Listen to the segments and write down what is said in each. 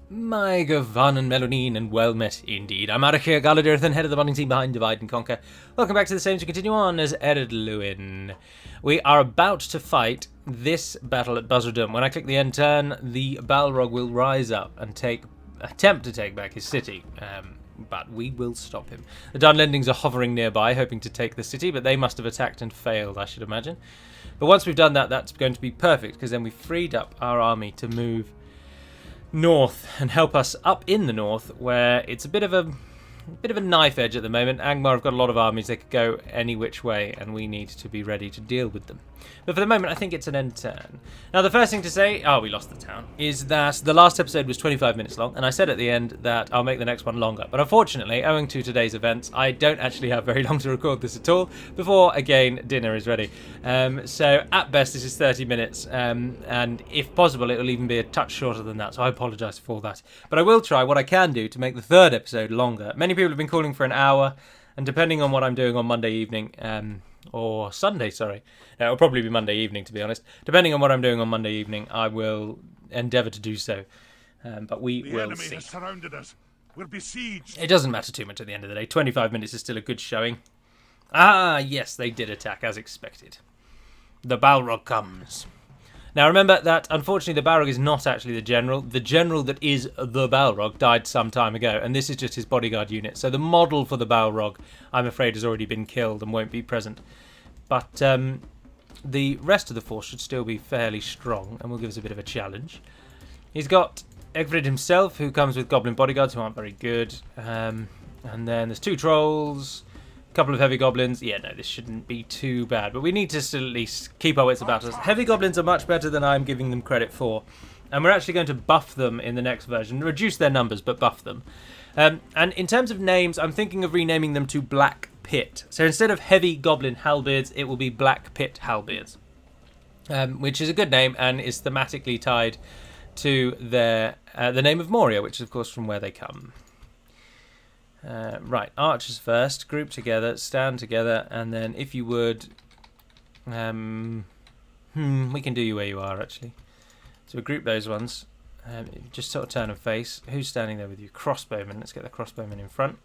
My Gavan and Melonine, and well met indeed. I'm Arachir Galadirth, and head of the modding team behind Divide and Conquer. Welcome back to the same to continue on as Ered Luin. We are about to fight this battle at Buzzardum. When I click the end turn, the Balrog will rise up and attempt to take back his city. But we will stop him. The Dunlendings are hovering nearby, hoping to take the city, but they must have attacked and failed, I should imagine. But once we've done that, that's going to be perfect, because then we've freed up our army to move north and help us up in the north, where it's a bit of a knife edge at the moment. Angmar have got a lot of armies, they could go any which way, and we need to be ready to deal with them. But for the moment, I think it's an end turn. Now, the first thing to say, we lost the town, is that the last episode was 25 minutes long, and I said at the end that I'll make the next one longer. But unfortunately, owing to today's events, I don't actually have very long to record this at all before, again, dinner is ready. So at best, this is 30 minutes, and if possible, it'll even be a touch shorter than that, so I apologise for that. But I will try what I can do to make the third episode longer. Many people have been calling for an hour, and depending on what I'm doing on Monday evening, or Sunday, sorry. It'll probably be Monday evening, to be honest. Depending on what I'm doing on Monday evening, I will endeavour to do so. But we will see. The enemy has surrounded us. We're besieged. It doesn't matter too much at the end of the day. 25 minutes is still a good showing. Ah, yes, they did attack, as expected. The Balrog comes. Now remember that, unfortunately, the Balrog is not actually the general. The general that is the Balrog died some time ago, and this is just his bodyguard unit. So the model for the Balrog, I'm afraid, has already been killed and won't be present. But the rest of the force should still be fairly strong, and will give us a bit of a challenge. He's got Ered himself, who comes with goblin bodyguards, who aren't very good. And then there's 2 trolls, couple of heavy goblins. Yeah, no, this shouldn't be too bad, but we need to still at least keep our wits about us. Heavy goblins are much better than I'm giving them credit for, and we're actually going to buff them in the next version. Reduce their numbers, but buff them. And in terms of names, I'm thinking of renaming them to Black Pit. So instead of heavy goblin halberds, it will be Black Pit halberds, which is a good name and is thematically tied to their the name of Moria, which is of course from where they come. Right, archers first, group together, stand together, and then if you would, we can do you where you are actually. So we group those ones, just sort of turn and face. Who's standing there with you? Crossbowmen, let's get the crossbowmen in front.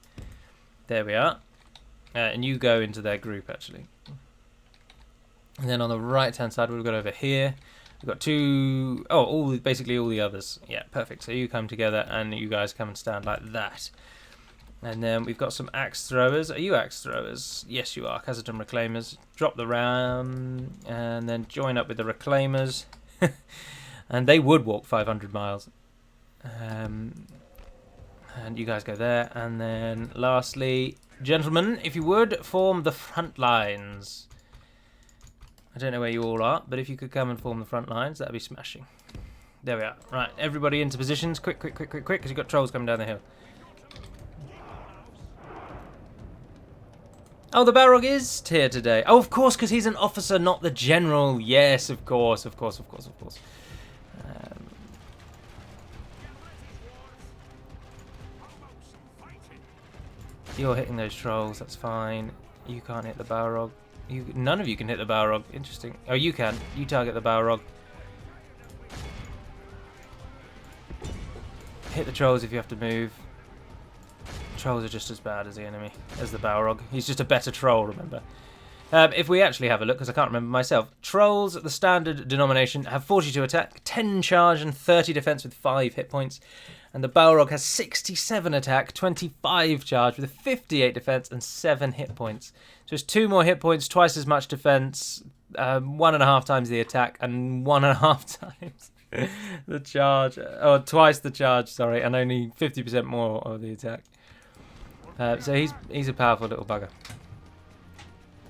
There we are. And you go into their group actually. And then on the right hand side, we've got over here, we've got 2, basically all the others. Yeah, perfect. So you come together and you guys come and stand like that. And then we've got some axe throwers. Are you axe throwers? Yes, you are. Khazad reclaimers. Drop the ram and then join up with the reclaimers. And they would walk 500 miles. And you guys go there. And then lastly, gentlemen, if you would, form the front lines. I don't know where you all are, but if you could come and form the front lines, that'd be smashing. There we are. Right, everybody into positions. Quick, because you've got trolls coming down the hill. Oh, the Balrog is here today. Oh, of course, because he's an officer, not the general. Yes, of course. You're hitting those trolls, that's fine. You can't hit the Balrog. None of you can hit the Balrog. Interesting. Oh, you can. You target the Balrog. Hit the trolls if you have to move. Trolls are just as bad as the enemy, as the Balrog. He's just a better troll, remember. If we actually have a look, because I can't remember myself, trolls, the standard denomination, have 42 attack, 10 charge, and 30 defense with 5 hit points. And the Balrog has 67 attack, 25 charge, with a 58 defense and 7 hit points. So it's 2 more hit points, twice as much defense, 1.5 times the attack, and 1.5 times the charge. Or twice the charge, sorry, and only 50% more of the attack. So he's a powerful little bugger.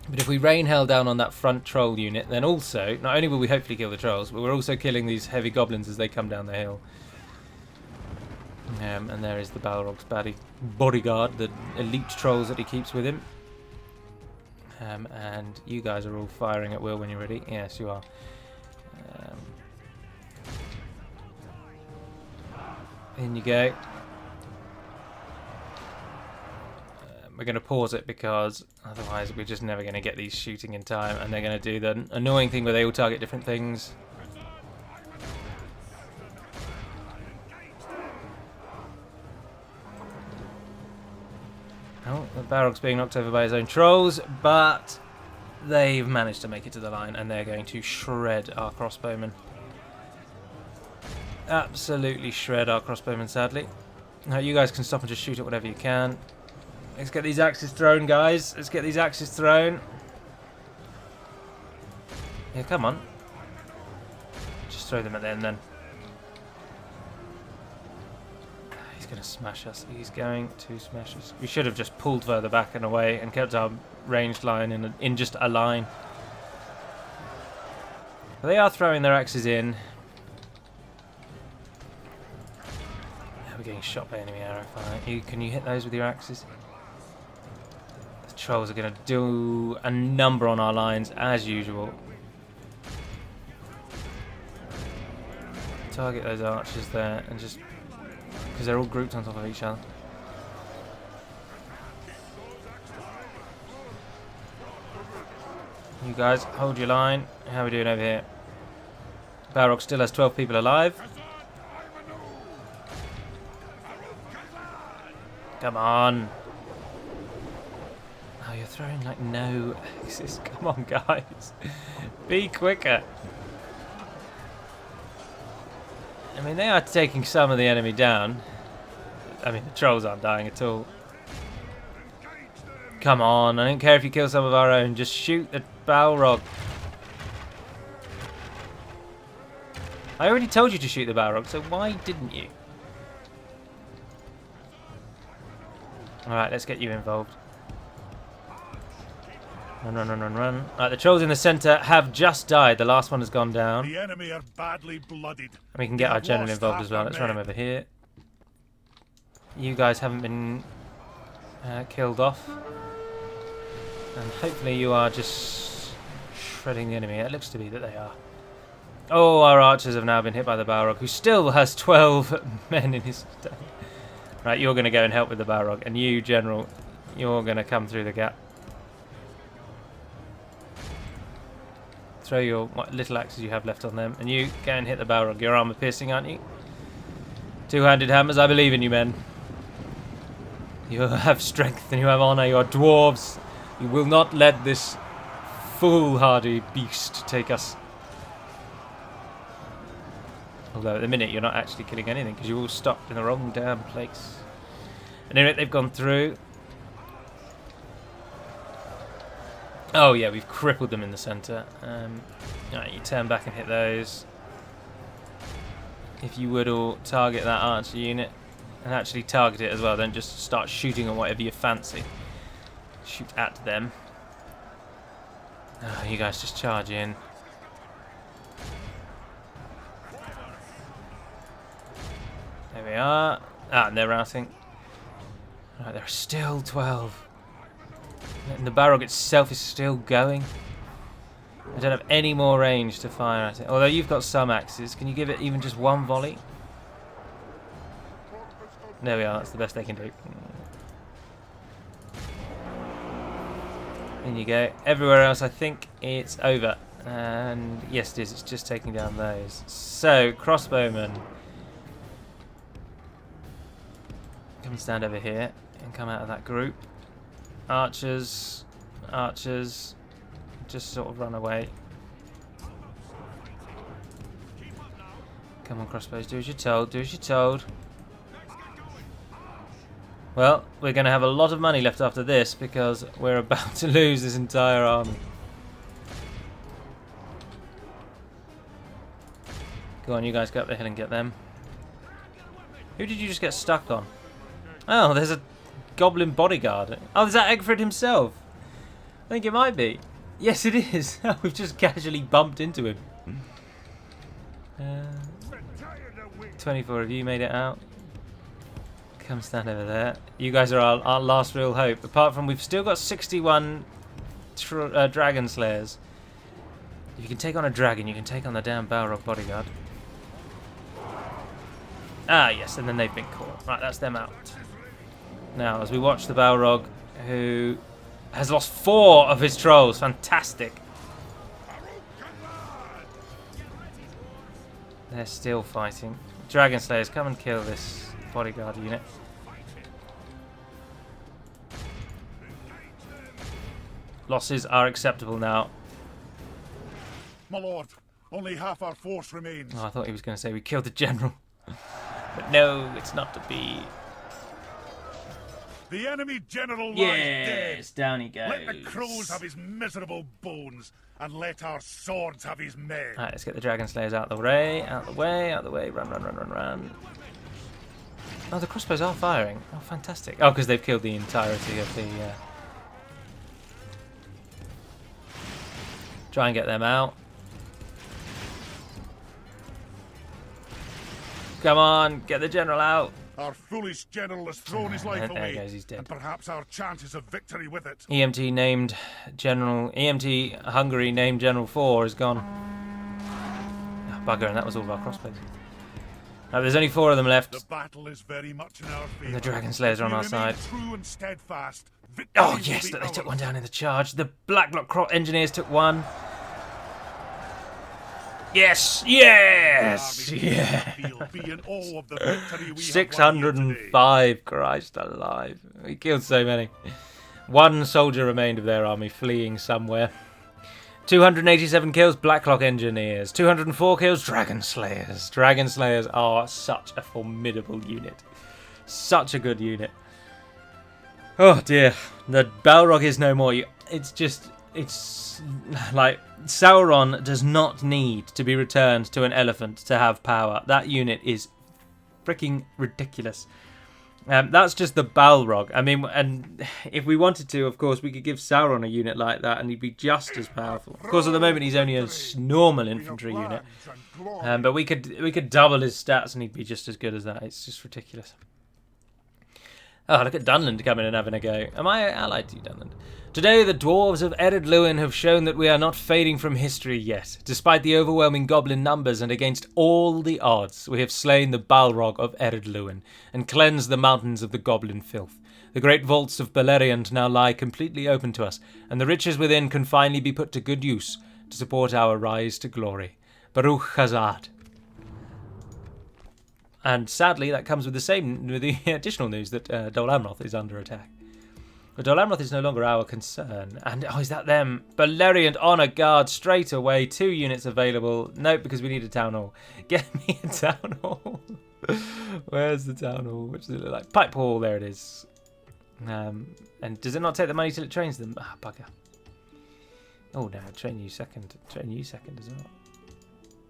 But if we rain hell down on that front troll unit, then also, not only will we hopefully kill the trolls, but we're also killing these heavy goblins as they come down the hill. And there is the Balrog's bodyguard, the elite trolls that he keeps with him. And you guys are all firing at will when you're ready. Yes, you are. In you go. We're going to pause it because otherwise we're just never going to get these shooting in time, and they're going to do the annoying thing where they all target different things. Oh, the Balrog's being knocked over by his own trolls, but they've managed to make it to the line, and they're going to shred our crossbowmen. Absolutely shred our crossbowmen, sadly. Now, you guys can stop and just shoot at whatever you can. Let's get these axes thrown, guys. Let's get these axes thrown. Yeah, come on. Just throw them at them, then. He's going to smash us. He's going to smash us. We should have just pulled further back and away and kept our ranged line in just a line. But they are throwing their axes in. We're getting shot by enemy arrow fire. Can you hit those with your axes? The trolls are going to do a number on our lines as usual. Target those archers there and just because they're all grouped on top of each other. You guys hold your line. How are we doing over here? Balrog still has 12 people alive. Come on. Oh, you're throwing like no axes. Come on, guys. Be quicker. I mean, they are taking some of the enemy down. I mean, the trolls aren't dying at all. Come on. I don't care if you kill some of our own. Just shoot the Balrog. I already told you to shoot the Balrog, so why didn't you? Alright, let's get you involved. Run, run, run, run, run. Alright, the trolls in the centre have just died. The last one has gone down. The enemy are badly blooded. And we can get our general involved as well. Let's run him over here. You guys haven't been killed off. And hopefully you are just shredding the enemy. It looks to be that they are. Oh, our archers have now been hit by the Balrog, who still has 12 men in his... Right, you're going to go and help with the Balrog. And you, General, you're going to come through the gap. Throw your what little axes you have left on them. And you go and hit the Balrog. You're armor piercing, aren't you? Two-handed hammers, I believe in you, men. You have strength and you have honor. You are dwarves. You will not let this foolhardy beast take us. Although at the minute you're not actually killing anything because you're all stopped in the wrong damn place. And anyway, they've gone through. Oh yeah, we've crippled them in the centre. Alright, you turn back and hit those. If you would all target that archer unit and actually target it as well, then just start shooting on whatever you fancy. Shoot at them. Oh, you guys just charge in. There we are. Ah, and they're routing. Right, there are still 12. And the Balrog itself is still going. I don't have any more range to fire at it. Although you've got some axes. Can you give it even just one volley? There we are. That's the best they can do. In you go. Everywhere else, I think it's over. And yes, it is. It's just taking down those. So, crossbowmen. Come and stand over here and come out of that group. Archers. Archers. Just sort of run away. Come on, crossbows. Do as you're told. Do as you're told. Well, we're going to have a lot of money left after this because we're about to lose this entire army. Go on, you guys go up the hill and get them. Who did you just get stuck on? Oh, there's a goblin bodyguard. Oh, is that Eggfrid himself? I think it might be. Yes, it is. We've just casually bumped into him. 24 of you made it out. Come stand over there. You guys are our last real hope. Apart from we've still got 61 Dragonslayers. If you can take on a dragon, you can take on the damn Balrog bodyguard. Ah, yes, and then they've been caught. Right, that's them out. Now, as we watch the Balrog, who has lost 4 of his trolls. Fantastic. They're still fighting. Dragonslayers, come and kill this bodyguard unit. Losses are acceptable now. My lord, only half our force remains. Oh, I thought he was going to say we killed the general. But no, it's not to be. The enemy general lies Yes, dead. down he goes. Let the crows have his miserable bones, and let our swords have his men. Alright, let's get the Dragonslayers out of the way, out of the way, out of the way. Run, run, run, run, run. Oh, the crossbows are firing. Oh, fantastic. Oh, because they've killed the entirety of the... Try and get them out. Come on, get the general out. Our foolish general has thrown his life There away, he goes, he's dead. and perhaps our chances of victory with it. EMT named General... EMT Hungary named General 4 is gone. Oh, bugger, and that was all of our crossbows. Right, there's only 4 of them left. The battle is very much in our favor. And the Dragonslayers are on our side. True and steadfast. Oh, yes, that they took one down in the charge. The Blacklock engineers took one. Yes, yes, yeah. 605, Christ alive. We killed so many. 1 soldier remained of their army fleeing somewhere. 287 kills, Blacklock engineers. 204 kills, Dragonslayers. Dragonslayers are such a formidable unit. Such a good unit. Oh dear, the Balrog is no more. It's like Sauron does not need to be returned to an elephant to have power. That unit is freaking ridiculous. That's just the Balrog. I mean, and if we wanted to, of course, we could give Sauron a unit like that and he'd be just as powerful. Of course, at the moment he's only a normal infantry unit, but we could double his stats and he'd be just as good as that. It's just ridiculous. Oh, look at Dunland coming and having a go. Am I allied to you, Dunland? Today, the dwarves of Ered Luin have shown that we are not fading from history yet. Despite the overwhelming goblin numbers and against all the odds, we have slain the Balrog of Ered Luin and cleansed the mountains of the goblin filth. The great vaults of Beleriand now lie completely open to us, and the riches within can finally be put to good use to support our rise to glory. Baruch Hazard. And sadly, that comes with the additional news that Dol Amroth is under attack. But Dol Amroth is no longer our concern. And, oh, is that them? Beleriand on a guard straight away. 2 units available. Nope, because we need a town hall. Get me a town hall. Where's the town hall? Which does it look like? Pipe hall, there it is. And does it not take the money till it trains them? Ah, bugger. Oh, no, train you second. Train you second as well.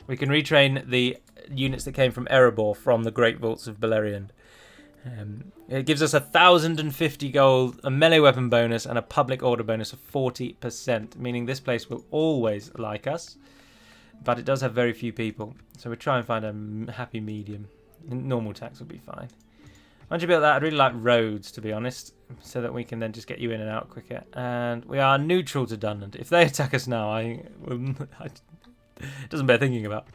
We can retrain the units that came from Erebor from the Great Vaults of Beleriand. It gives us 1,050 gold, a melee weapon bonus, and a public order bonus of 40%, meaning this place will always like us, but it does have very few people, so we'll try and find a happy medium. Normal tax will be fine. Once you build that, I'd really like roads, to be honest, so that we can then just get you in and out quicker. And we are neutral to Dunland. If they attack us now, it doesn't bear thinking about.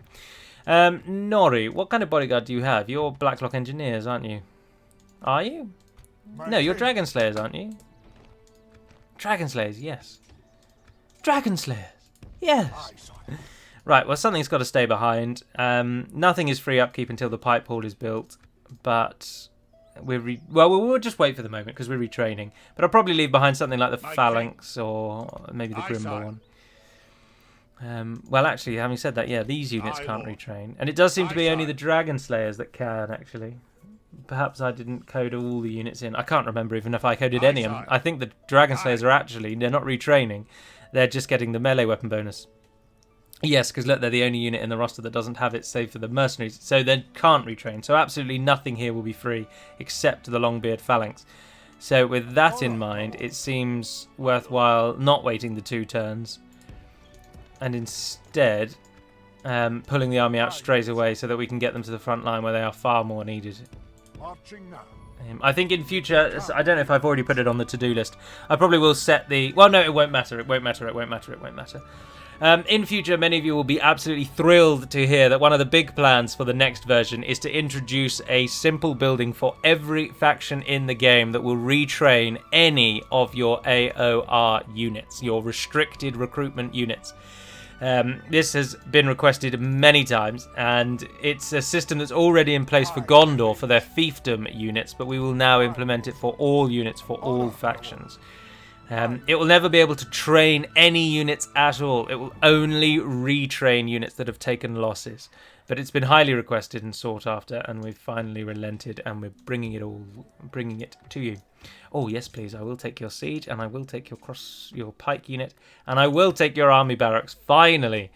Nori, what kind of bodyguard do you have? You're Blacklock engineers, aren't you? Are you? No, you're Dragonslayers, aren't you? Dragonslayers, yes. Dragonslayers, yes. Right, well, something's got to stay behind. Nothing is free upkeep until the pipe hall is built, but we'll just wait for the moment because we're retraining. But I'll probably leave behind something like the Phalanx or maybe the Grimble one. Well, actually, having said that, yeah, these units can't retrain. And it does seem to be only the Dragonslayers that can, actually. Perhaps I didn't code all the units in. I can't remember even if I coded any of them. I think the Dragonslayers are actually, they're not retraining. They're just getting the melee weapon bonus. Yes, because look, they're the only unit in the roster that doesn't have it, save for the mercenaries. So they can't retrain. So absolutely nothing here will be free except the Longbeard Phalanx. So with that in mind, it seems worthwhile not waiting the 2 turns. And instead pulling the army out straight away so that we can get them to the front line where they are far more needed. I think in future, I don't know if I've already put it on the to-do list, I probably will set the... Well, no, it won't matter. It won't matter. It won't matter. It won't matter. In future, many of you will be absolutely thrilled to hear that one of the big plans for the next version is to introduce a simple building for every faction in the game that will retrain any of your AOR units, your restricted recruitment units. This has been requested many times, and it's a system that's already in place for Gondor for their fiefdom units, but we will now implement it for all units, for all factions. It will never be able to train any units at all. It will only retrain units that have taken losses. But it's been highly requested and sought after, and we've finally relented, and we're bringing it to you. Oh yes, please. I will take your siege, and I will take your pike unit, and I will take your army barracks. Finally,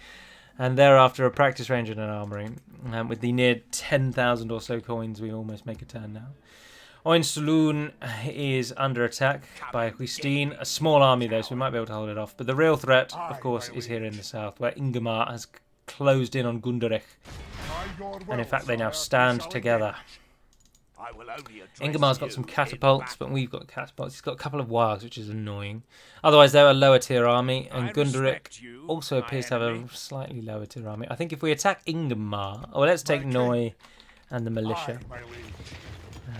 and thereafter a practice range and an armory. With the near 10,000 or so coins, we almost make a turn now. Ered is under attack by Christine. A small army though, so we might be able to hold it off. But the real threat, of course, is here in the south, where Ingmar has closed in on Gundurich. And in fact, they now stand together. Ingmar's got some catapults, but we've got catapults. He's got a couple of wargs, which is annoying. Otherwise, they're a lower tier army, and Gundurich also appears to have a slightly lower tier army. I think if we attack Ingmar, well, let's take Noi and the militia.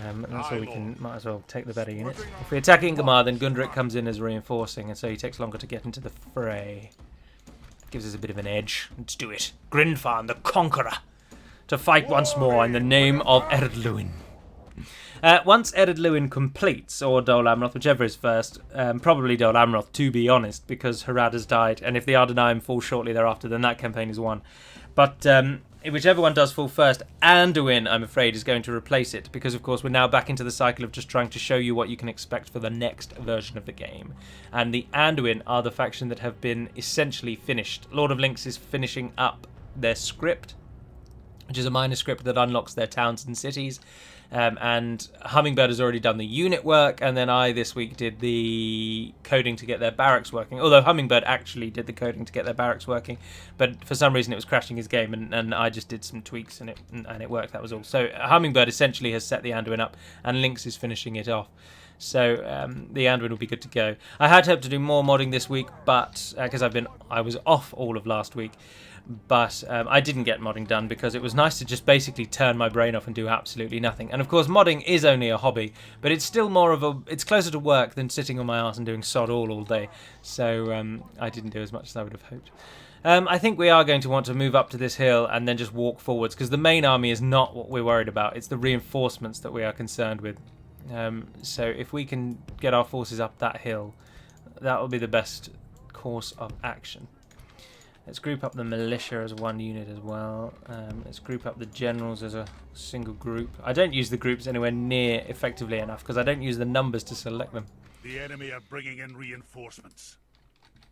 That's all we can. Might as well take the better unit. If we attack Ingmar, then Gundurich comes in as reinforcing, and so he takes longer to get into the fray. Gives us a bit of an edge. Let's do it. Grinfarn, the Conqueror, to fight once more in the name of Ered Luin. Once Ered Luin completes, or Dol Amroth, whichever is first, probably Dol Amroth, to be honest, because Harad has died, and if the Ardenaim fall shortly thereafter, then that campaign is won. But whichever one does fall first, Anduin, I'm afraid, is going to replace it, because of course we're now back into the cycle of just trying to show you what you can expect for the next version of the game. And the Anduin are the faction that have been essentially finished. Lord of Links is finishing up their script, which is a minor script that unlocks their towns and cities. And Hummingbird has already done the unit work, and then I this week did the coding to get their barracks working. Although Hummingbird actually did the coding to get their barracks working, but for some reason it was crashing his game, and I just did some tweaks and it worked. That was all. So Hummingbird essentially has set the Anduin up, and Lynx is finishing it off. So the Anduin will be good to go. I had hoped to do more modding this week, but because I was off all of last week. But I didn't get modding done because it was nice to just basically turn my brain off and do absolutely nothing. And of course, modding is only a hobby, but it's still it's closer to work than sitting on my arse and doing sod all day. So I didn't do as much as I would have hoped. I think we are going to want to move up to this hill and then just walk forwards, because the main army is not what we're worried about. It's the reinforcements that we are concerned with. So if we can get our forces up that hill, that will be the best course of action. Let's group up the militia as one unit as well. Let's group up the generals as a single group. I don't use the groups anywhere near effectively enough because I don't use the numbers to select them. The enemy are bringing in reinforcements.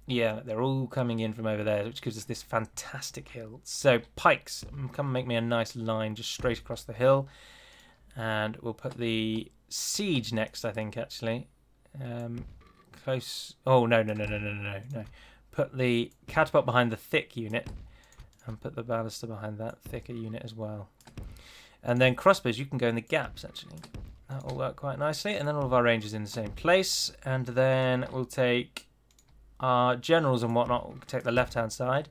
Yeah, they're all coming in from over there, which gives us this fantastic hill. So, pikes, come and make me a nice line just straight across the hill. And we'll put the siege next, I think, actually. Close. Oh, no. Put the catapult behind the thick unit, and put the ballista behind that thicker unit as well. And then crossbows, you can go in the gaps, actually. That will work quite nicely. And then all of our rangers in the same place. And then we'll take our generals and whatnot. We'll take the left-hand side.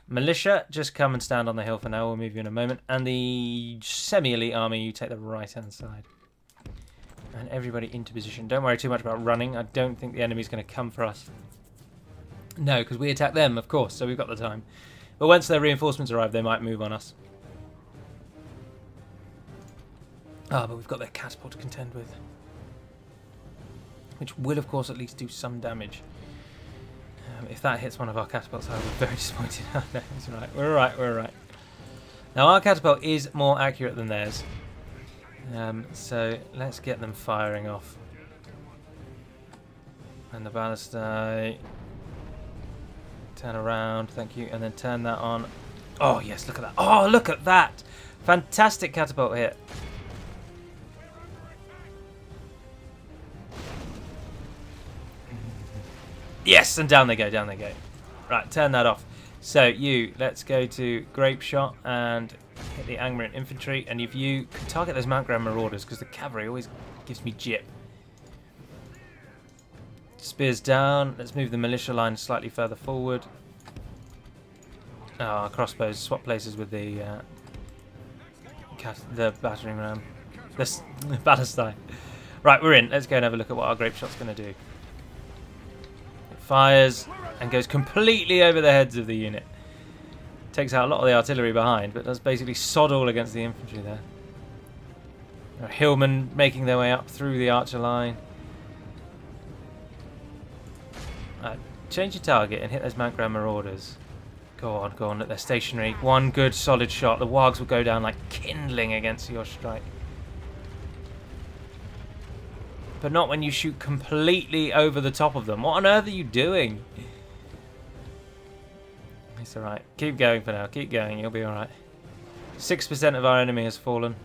Militia, just come and stand on the hill for now. We'll move you in a moment. And the semi-elite army, you take the right-hand side. And everybody into position. Don't worry too much about running. I don't think the enemy's going to come for us. No, because we attack them, of course, so we've got the time. But once their reinforcements arrive, they might move on us. Ah, but we've got their catapult to contend with. Which will, of course, at least do some damage. If that hits one of our catapults, I will be very disappointed. No, it's alright. We're alright. Now, our catapult is more accurate than theirs. So, let's get them firing off. And the ballista... Turn around, thank you, and then turn that on. Oh, yes, look at that. Oh, look at that! Fantastic catapult hit. Yes, and down they go, down they go. Right, turn that off. So, let's go to Grape Shot and hit the Angmar infantry, and if you can target those Mount Grand Marauders, because the cavalry always gives me jip. Spears down. Let's move the militia line slightly further forward. Ah, crossbows. Swap places with the battering ram. The ballista. Right, we're in. Let's go and have a look at what our grape shot's going to do. It fires and goes completely over the heads of the unit. Takes out a lot of the artillery behind, but does basically sod all against the infantry there. There are hillmen making their way up through the archer line. Change your target and hit those Mount Grand Marauders. Go on, look, they're stationary. One good solid shot. The wargs will go down like kindling against your strike. But not when you shoot completely over the top of them. What on earth are you doing? It's alright. Keep going for now. Keep going. You'll be alright. 6% of our enemy has fallen.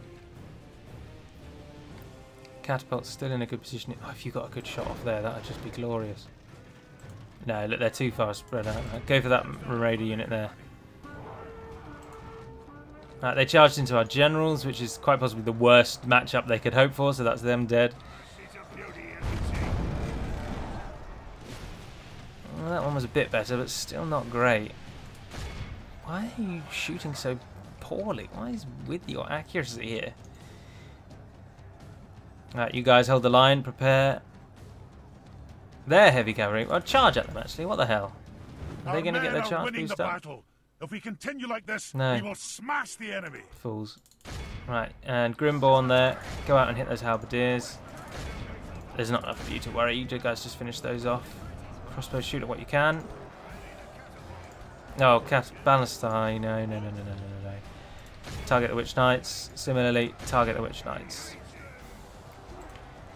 Catapult's still in a good position. Oh, if you got a good shot off there, that would just be glorious. No, look, they're too far spread out. Go for that Raider unit there. Right, they charged into our generals, which is quite possibly the worst matchup they could hope for, so that's them dead. Well, that one was a bit better, but still not great. Why are you shooting so poorly? What is with your accuracy here? Right, you guys hold the line, prepare. They're heavy cavalry. Well, charge at them, actually. What the hell? Are they going to get their charge boost up? If we continue like this, no. We will smash the enemy. Fools. Right, and Grimborn there. Go out and hit those halberdiers. There's not enough of you to worry. You guys just finish those off. Crossbow, shoot at what you can. No, Ballastai. No. Target the Witch Knights. Similarly, target the Witch Knights.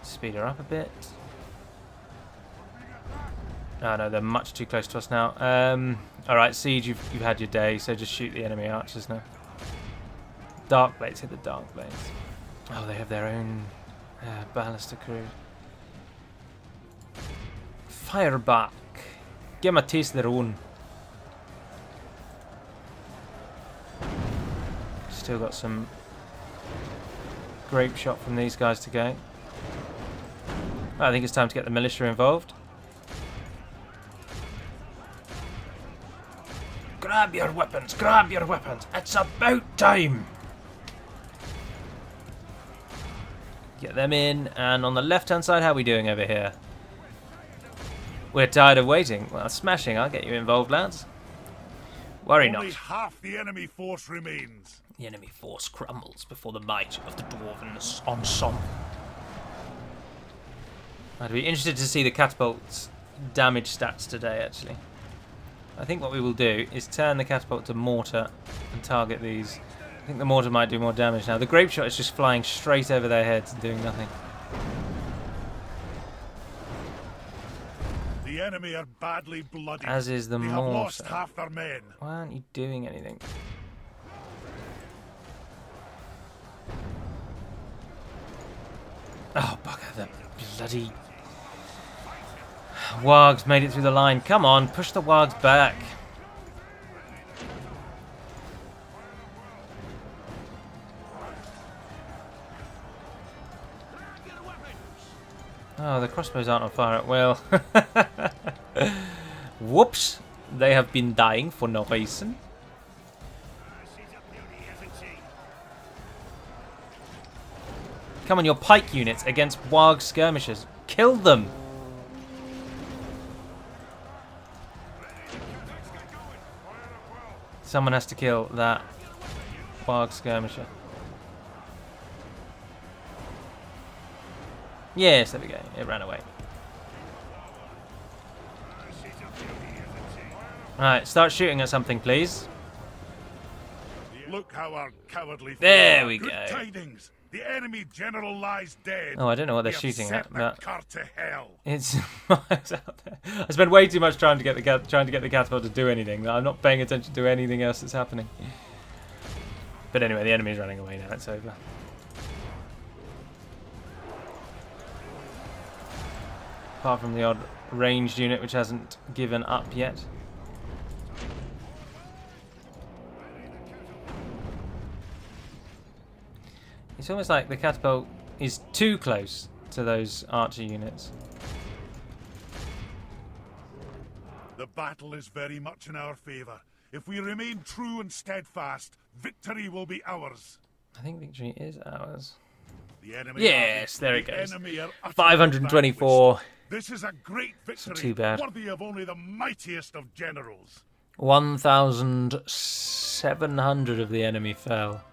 Speed her up a bit. Oh no, they're much too close to us now. Alright, Siege, you've had your day, so just shoot the enemy archers now. Dark Blades, hit the Dark Blades. Oh, they have their own Ballista crew. Fire back. Give them a taste of their own. Still got some grape shot from these guys to go. I think it's time to get the militia involved. Grab your weapons, grab your weapons. It's about time. Get them in. And on the left-hand side, how are we doing over here? We're tired of waiting. Well, smashing. I'll get you involved, lads. Worry not. Only half the enemy force remains. The enemy force crumbles before the might of the dwarven ensemble. I'd be interested to see the catapult's damage stats today, actually. I think what we will do is turn the catapult to mortar and target these. I think the mortar might do more damage now. The grape shot is just flying straight over their heads and doing nothing. The enemy are badly bloodied. As is the mortar. They have lost half their men. Why aren't you doing anything? Oh, bugger, the bloody wargs made it through the line. Come on, push the wargs back. Oh, the crossbows aren't on fire at will. Whoops. They have been dying for no reason. Come on, your pike units against warg skirmishers. Kill them. Someone has to kill that warg skirmisher. Yes, there we go. It ran away. Alright, start shooting at something, please. Look how our cowardly. There we Good go. tidings. The enemy general lies dead. Oh, I don't know what they're We have shooting set at, the but cart to hell. it's miles out there. I spent way too much trying to get the catapult to do anything. That I'm not paying attention to anything else that's happening. But anyway, the enemy's running away now. It's over. Apart from the odd ranged unit which hasn't given up yet. It's almost like the catapult is too close to those archer units. The battle is very much in our favour. If we remain true and steadfast, victory will be ours. I think victory is ours. The enemy Yes, there it the goes. enemy are utterly 524. vanquished. This is a great victory, too bad. worthy of only the mightiest of generals. 1,700 of the enemy fell.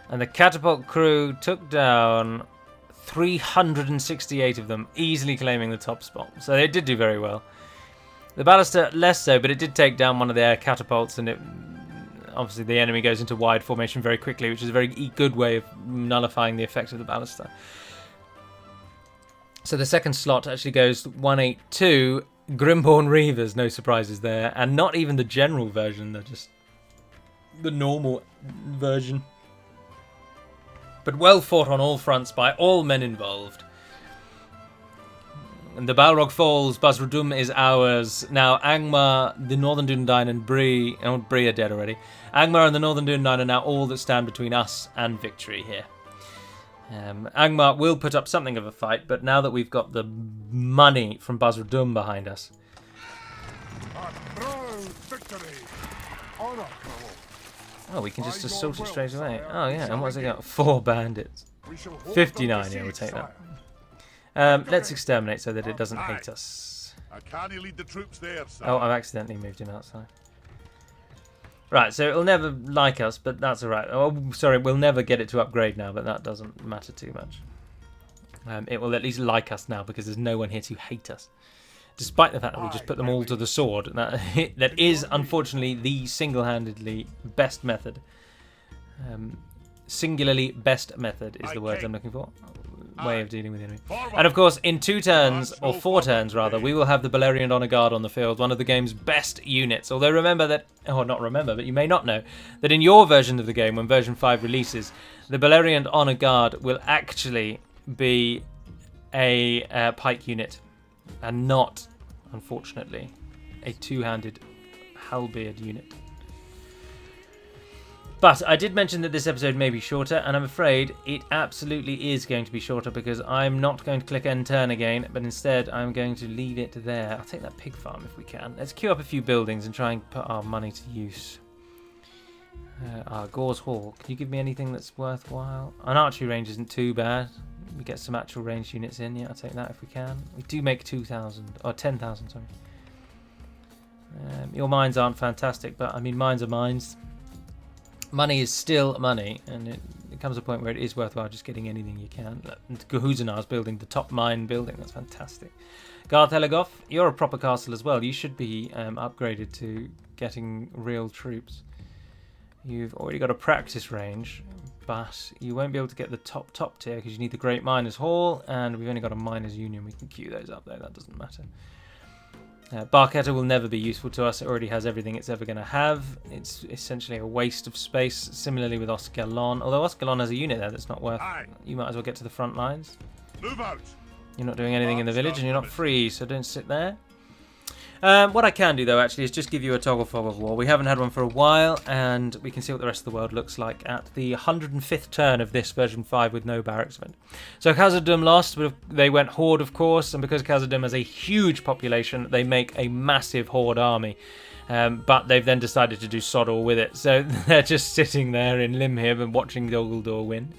And the catapult crew took down 368 of them, easily claiming the top spot. So they did do very well. The ballista, less so, but it did take down one of their catapults, and it obviously the enemy goes into wide formation very quickly, which is a very good way of nullifying the effect of the ballista. So the second slot actually goes 182 Grimborn Reavers, no surprises there, and not even the general version, they're just the normal version. But well fought on all fronts by all men involved. And the Balrog falls, Basradum is ours. Now Angmar, the Northern Dúnedain and Bree, Bree are dead already. Angmar and the Northern Dúnedain are now all that stand between us and victory here. Angmar will put up something of a fight, but now that we've got the money from Basradum behind us. Oh, we can just assault it straight away. Oh yeah, and what's it got? 4 bandits. 59, yeah, we'll take that. Let's exterminate so that it doesn't hate us. Lead the troops there, sir. Oh, I've accidentally moved him outside. Right, so it'll never like us, but that's alright. Oh, sorry, we'll never get it to upgrade now, but that doesn't matter too much. It will at least like us now, because there's no one here to hate us. Despite the fact that we just put them all to the sword. That is, unfortunately, the single-handedly best method. Singularly best method is the words I'm looking for. Way of dealing with the enemy. And of course, in 2 turns, or 4 turns rather, we will have the Baleriand Honor Guard on the field, one of the game's best units. Although remember that, or not remember, but you may not know, that in your version of the game, when version 5 releases, the Baleriand Honor Guard will actually be a pike unit, and not, unfortunately, a 2-handed halberd unit. But I did mention that this episode may be shorter, and I'm afraid it absolutely is going to be shorter, because I'm not going to click end turn again, but instead I'm going to leave it there. I'll take that pig farm if we can. Let's queue up a few buildings and try and put our money to use. Gore's Hall. Can you give me anything that's worthwhile? An archery range isn't too bad. We get some actual ranged units in. Yeah, I'll take that if we can. We do make 2,000, or 10,000, sorry. Your mines aren't fantastic, but I mean, mines are mines. Money is still money, and it comes to a point where it is worthwhile just getting anything you can. Gahuzanar's building the top mine building. That's fantastic. Garth Elegoff, you're a proper castle as well. You should be upgraded to getting real troops. You've already got a practice range, but you won't be able to get the top tier because you need the Great Miners' Hall, and we've only got a Miners' Union. We can queue those up though, that doesn't matter. Barketta will never be useful to us. It already has everything it's ever going to have. It's essentially a waste of space. Similarly with Oskelon. Although Oskelon has a unit there that's not worth... You might as well get to the front lines. Move out. You're not doing anything in the village and you're not free, so don't sit there. What I can do, though, actually, is just give you a toggle fog of war. We haven't had one for a while, and we can see what the rest of the world looks like at the 105th turn of this version 5 with no barracks event. So Khazad-dûm lost, but they went Horde, of course, and because Khazad-dûm has a huge population, they make a massive Horde army. But they've then decided to do sod all with it, so they're just sitting there in Limhib and watching Dol Guldur win.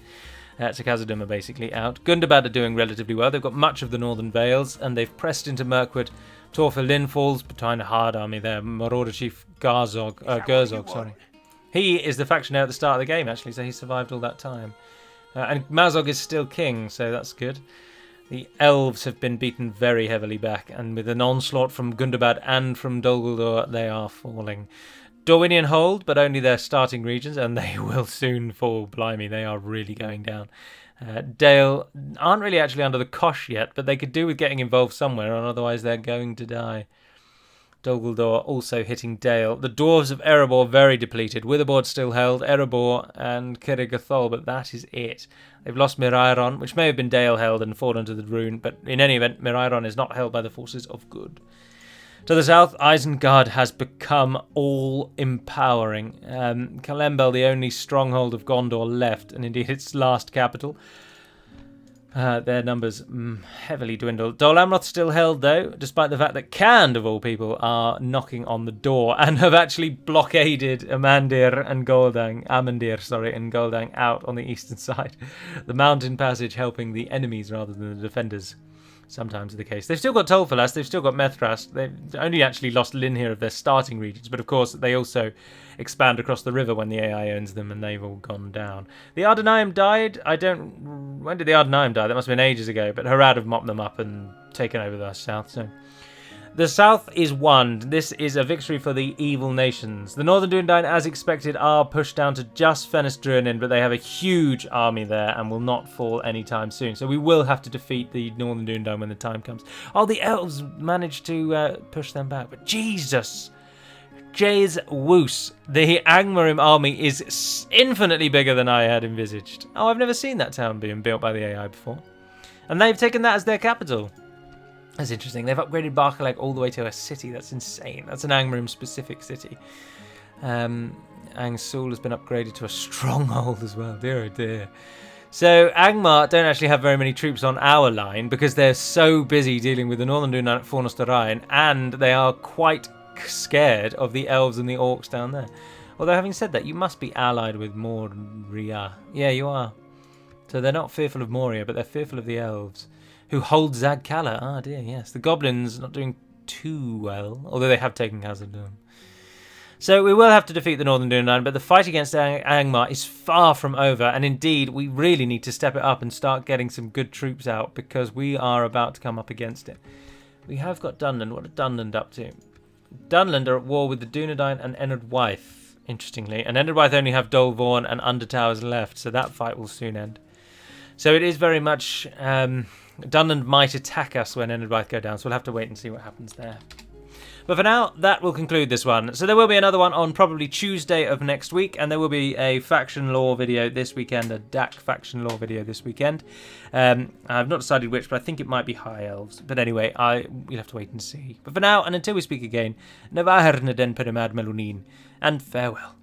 So Khazad-dûm are basically out. Gundabad are doing relatively well. They've got much of the Northern Vales, and they've pressed into Mirkwood. Torfil Lin falls behind a hard army there. Marauder Chief Gerzog, sorry. He is the faction at the start of the game, actually, so he survived all that time. And Mazog is still king, so that's good. The elves have been beaten very heavily back, and with an onslaught from Gundabad and from Dol Guldur, they are falling. Dorwinian hold, but only their starting regions, and they will soon fall. Blimey, they are really going down. Dale aren't really actually under the cosh yet, but they could do with getting involved somewhere, and otherwise they're going to die. Dol Guldur also hitting Dale. The dwarves of Erebor very depleted. Witherboard still held, Erebor and Kirrigathol, but that is it. They've lost Mirairon, which may have been Dale held and fallen to the rune, but in any event, Mirairon is not held by the forces of good. To the south, Isengard has become all-empowering. Kalembel, the only stronghold of Gondor left, and indeed its last capital. Their numbers heavily dwindled. Dol Amroth still held, though, despite the fact that Khand, of all people, are knocking on the door and have actually blockaded Amandir and Goldang out on the eastern side. The mountain passage helping the enemies rather than the defenders. Sometimes the case. They've still got Tolfalas, they've still got Methras. They've only actually lost Linhir of their starting regions, but of course they also expand across the river when the AI owns them, and they've all gone down. The Ardenaim died. When did the Ardenaim die? That must have been ages ago, but Harad have mopped them up and taken over the south. So The south is won. This is a victory for the evil nations. The northern Dunedain, as expected, are pushed down to just Fenris Druinin, but they have a huge army there and will not fall anytime soon. So we will have to defeat the northern Dunedain when the time comes. Oh, the elves managed to push them back, but Jesus! Jay's Woos. The Angmarim army is infinitely bigger than I had envisaged. Oh, I've never seen that town being built by the AI before. And they've taken that as their capital. That's interesting. They've upgraded Barkalek all the way to a city. That's insane. That's an Angmarim-specific city. Angsul has been upgraded to a stronghold as well. Dear oh dear. So Angmar don't actually have very many troops on our line because they're so busy dealing with the Northern Dunedain at Fornos Rhine, and they are quite scared of the elves and the orcs down there. Although having said that, you must be allied with Moria. Yeah, you are. So they're not fearful of Moria, but they're fearful of the elves, who hold Zagkala. Ah, dear, yes. The goblins not doing too well, although they have taken Khazad-dûm. So we will have to defeat the Northern Dunedain, but the fight against Angmar is far from over, and indeed, we really need to step it up and start getting some good troops out, because we are about to come up against it. We have got Dunland. What are Dunland up to? Dunland are at war with the Dunedain and Ered Luin, interestingly, and Ered Luin only have Dol Vorn and Undertowers left, so that fight will soon end. So it is very much... Dunland might attack us when Ered Luin go down, so we'll have to wait and see what happens there. But for now, that will conclude this one. So there will be another one on probably Tuesday of next week, and there will be a faction lore video this weekend, a DaC faction lore video this weekend. I've not decided which, but I think it might be High Elves. But anyway, we'll have to wait and see. But for now, and until we speak again, Navarne den Perimad Melunin, and farewell.